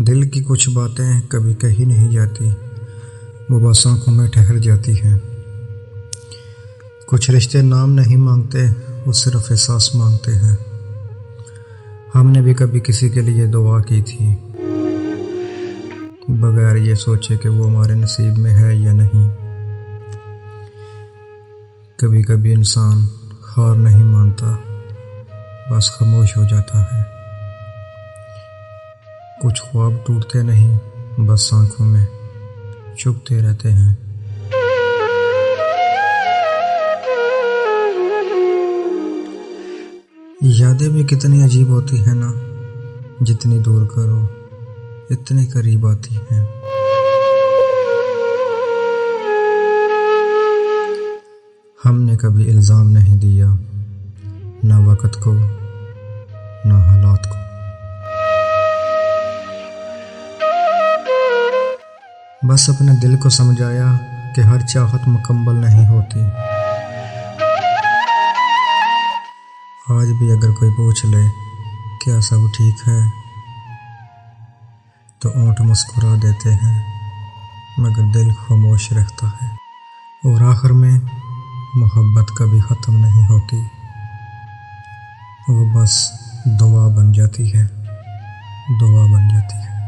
दिल की कुछ बातें कभी कही नहीं जाती, वो बस आँखों में ठहर जाती हैं। कुछ रिश्ते नाम नहीं मांगते, वो सिर्फ एहसास मांगते हैं। हमने भी कभी किसी के लिए दुआ की थी, बगैर ये सोचे कि वो हमारे नसीब में है या नहीं। कभी कभी इंसान हार नहीं मानता, बस खामोश हो जाता है। कुछ ख्वाब टूटते नहीं, बस आँखों में चुभते रहते हैं। यादें भी कितनी अजीब होती हैं ना, जितनी दूर करो इतनी करीब आती हैं। हमने कभी इल्ज़ाम नहीं दिया, ना वक़्त को ना हालात को। बस अपने दिल को समझाया कि हर चाहत मुकम्मल नहीं होती। आज भी अगर कोई पूछ ले क्या सब ठीक है, तो होंठ मुस्कुरा देते हैं, मगर दिल खामोश रहता है। और आखिर में मोहब्बत कभी ख़त्म नहीं होती, वो बस दुआ बन जाती है, दुआ बन जाती है।